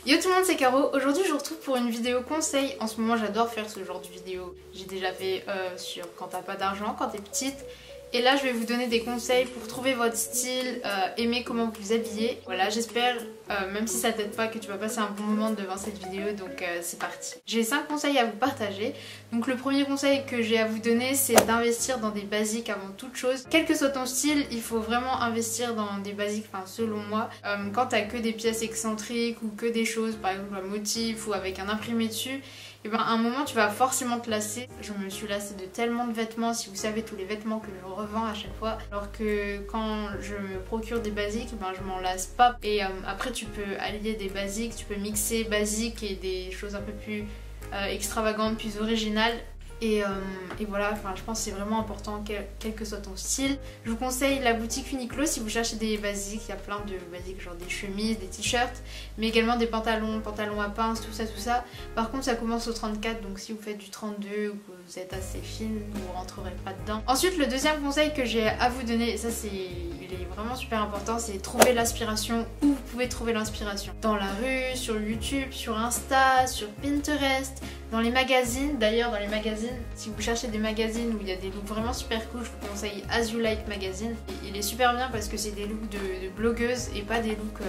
Yo tout le monde, c'est Caro. Aujourd'hui je vous retrouve pour une vidéo conseil. En ce moment j'adore faire ce genre de vidéo. J'ai déjà fait sur quand t'as pas d'argent, quand t'es petite. Et là je vais vous donner des conseils pour trouver votre style, aimer comment vous habiller. Voilà, j'espère, même si ça t'aide pas, que tu vas passer un bon moment devant cette vidéo. Donc c'est parti. J'ai 5 conseils à vous partager. Donc le premier conseil que j'ai à vous donner, c'est d'investir dans des basiques avant toute chose. Quel que soit ton style, il faut vraiment investir dans des basiques, enfin selon moi. Quand t'as que des pièces excentriques ou que des choses, par exemple un motif ou avec un imprimé dessus, et ben à un moment tu vas forcément te lasser. Je me suis lassée de tellement de vêtements, si vous savez tous les vêtements que je revends à chaque fois, alors que quand je me procure des basiques, ben je m'en lasse pas. Et après tu peux allier des basiques, tu peux mixer basiques et des choses un peu plus extravagantes, plus originales. Et voilà, enfin, je pense que c'est vraiment important quel que soit ton style. Je vous conseille la boutique Uniqlo si vous cherchez des basiques. Il y a plein de basiques, genre des chemises, des t-shirts, mais également des pantalons à pinces, tout ça. Par contre ça commence au 34, donc si vous faites du 32 ou que vous êtes assez fine, vous rentrerez pas dedans. Ensuite le deuxième conseil que j'ai à vous donner, et ça il est vraiment super important, c'est trouver l'inspiration où vous pouvez trouver l'inspiration. Dans la rue, sur YouTube, sur Insta, sur Pinterest, dans les magazines. D'ailleurs dans les magazines, si vous cherchez des magazines où il y a des looks vraiment super cool, je vous conseille As You Like Magazine. Il est super bien parce que c'est des looks de blogueuses et pas des looks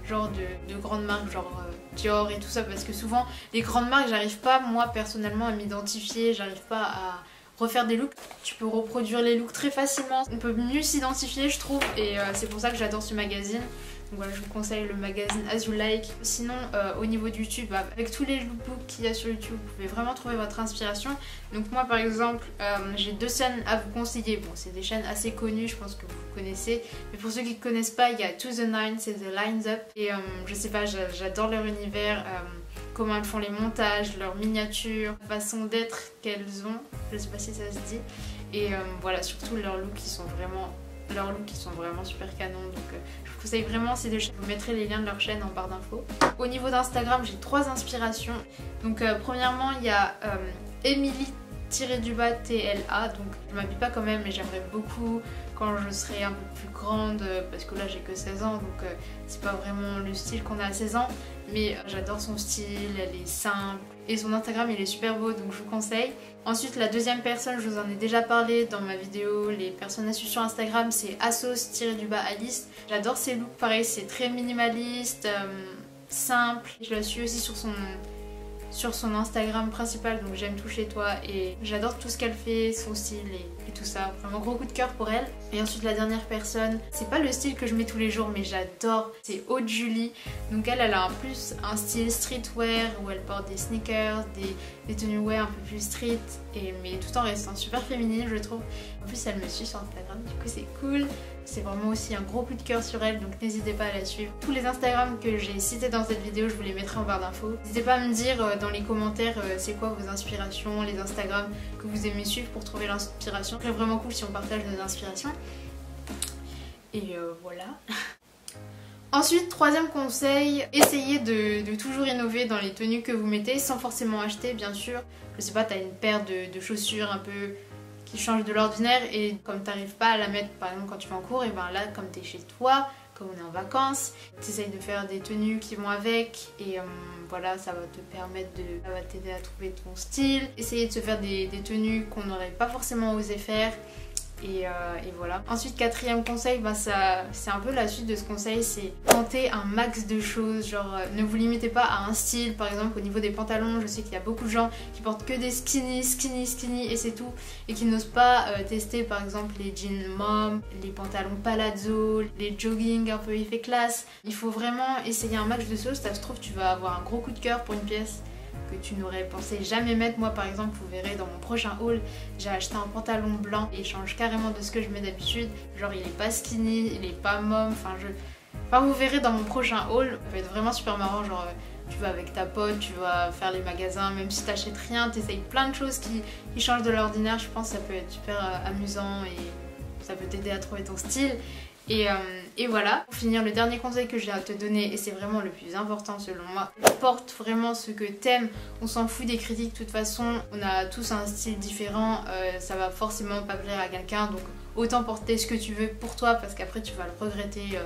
genre de grandes marques, genre Dior et tout ça, parce que souvent les grandes marques, j'arrive pas moi personnellement à m'identifier, j'arrive pas à refaire des looks. Tu peux reproduire les looks très facilement, on peut mieux s'identifier je trouve, et c'est pour ça que j'adore ce magazine. Donc voilà, je vous conseille le magazine As You Like. Sinon, au niveau de YouTube, avec tous les lookbooks qu'il y a sur YouTube, vous pouvez vraiment trouver votre inspiration. Donc moi par exemple, j'ai 2 chaînes à vous conseiller. Bon, c'est des chaînes assez connues, je pense que vous connaissez. Mais pour ceux qui ne connaissent pas, il y a To The Nine, c'est The Lines Up. Et je sais pas, j'adore leur univers, comment elles font les montages, leurs miniatures, la façon d'être qu'elles ont. Je sais pas si ça se dit. Et voilà, surtout leurs looks qui sont vraiment super canons. Donc je vous conseille vraiment ces 2 chaînes. Je vous mettrai les liens de leur chaîne en barre d'infos. Au niveau d'Instagram, j'ai 3 inspirations. Donc premièrement, il y a Emily-TLA. Donc je m'habille pas quand même, mais j'aimerais beaucoup quand je serai un peu plus grande, parce que là j'ai que 16 ans, donc c'est pas vraiment le style qu'on a à 16 ans. Mais j'adore son style, elle est simple. Et son Instagram il est super beau, donc je vous conseille. Ensuite la deuxième personne, je vous en ai déjà parlé dans ma vidéo les personnes à suivre sur Instagram, c'est Assos-Alice. J'adore ses looks, pareil c'est très minimaliste, simple. Je la suis aussi sur son Instagram principal, donc j'aime tout chez toi et j'adore tout ce qu'elle fait, son style et tout ça. Vraiment gros coup de cœur pour elle. Et ensuite la dernière personne, c'est pas le style que je mets tous les jours mais j'adore, c'est Aude Julie. Donc elle a plus un style streetwear où elle porte des sneakers, des tenues wear un peu plus street, mais tout en restant super féminine je trouve. En plus elle me suit sur Instagram, du coup c'est cool. C'est vraiment aussi un gros coup de cœur sur elle, donc n'hésitez pas à la suivre. Tous les Instagrams que j'ai cités dans cette vidéo, je vous les mettrai en barre d'infos. N'hésitez pas à me dire dans les commentaires c'est quoi vos inspirations, les Instagrams que vous aimez suivre pour trouver l'inspiration. C'est vraiment cool si on partage nos inspirations. Et voilà. Ensuite, troisième conseil, essayez de toujours innover dans les tenues que vous mettez sans forcément acheter bien sûr. Je sais pas, t'as une paire de chaussures un peu qui change de l'ordinaire et comme t'arrives pas à la mettre par exemple quand tu vas en cours, et ben là comme t'es chez toi, comme on est en vacances, t'essayes de faire des tenues qui vont avec et voilà, ça va te permettre ça va t'aider à trouver ton style. Essayez de se faire des tenues qu'on n'aurait pas forcément osé faire. Et voilà. Ensuite, quatrième conseil, c'est un peu la suite de ce conseil, c'est tenter un max de choses. Genre ne vous limitez pas à un style. Par exemple au niveau des pantalons, je sais qu'il y a beaucoup de gens qui portent que des skinny et c'est tout, et qui n'osent pas tester par exemple les jeans mom, les pantalons palazzo, les jogging un peu effet classe. Il faut vraiment essayer un max de choses. Ça se trouve tu vas avoir un gros coup de cœur pour une pièce que tu n'aurais pensé jamais mettre. Moi par exemple, vous verrez dans mon prochain haul, j'ai acheté un pantalon blanc et il change carrément de ce que je mets d'habitude. Genre il est pas skinny, il est pas mom, enfin vous verrez dans mon prochain haul. Ça va être vraiment super marrant, genre tu vas avec ta pote, tu vas faire les magasins, même si t'achètes rien, t'essayes plein de choses qui changent de l'ordinaire. Je pense que ça peut être super amusant et ça peut t'aider à trouver ton style. Et voilà, pour finir, le dernier conseil que j'ai à te donner, et c'est vraiment le plus important selon moi, porte vraiment ce que t'aimes. On s'en fout des critiques, de toute façon on a tous un style différent, ça va forcément pas plaire à quelqu'un, donc autant porter ce que tu veux pour toi parce qu'après tu vas le regretter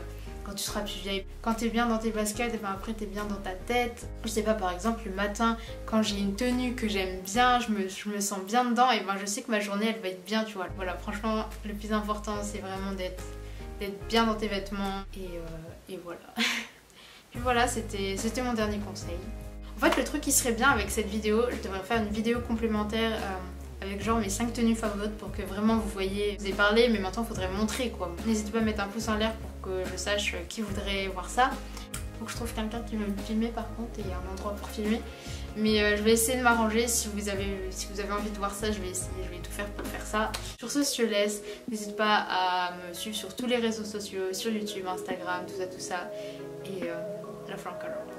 quand tu seras plus vieille. Quand t'es bien dans tes baskets, et ben après t'es bien dans ta tête. Je sais pas, par exemple le matin quand j'ai une tenue que j'aime bien, je me sens bien dedans, et ben je sais que ma journée elle va être bien, tu vois. Voilà, franchement le plus important c'est vraiment d'être bien dans tes vêtements et voilà. Puis voilà, c'était mon dernier conseil. En fait le truc qui serait bien avec cette vidéo, je devrais faire une vidéo complémentaire avec genre mes 5 tenues favorites pour que vraiment vous voyez. Je vous ai parlé mais maintenant il faudrait montrer quoi. N'hésitez pas à mettre un pouce en l'air pour que je sache qui voudrait voir ça. Faut que je trouve quelqu'un qui veut me filmer par contre, et il y a un endroit pour filmer. Mais je vais essayer de m'arranger, si vous avez envie de voir ça, je vais essayer, je vais tout faire pour faire ça. Sur ce, je te laisse, n'hésite pas à me suivre sur tous les réseaux sociaux, sur YouTube, Instagram, tout ça. Et la flanque alors.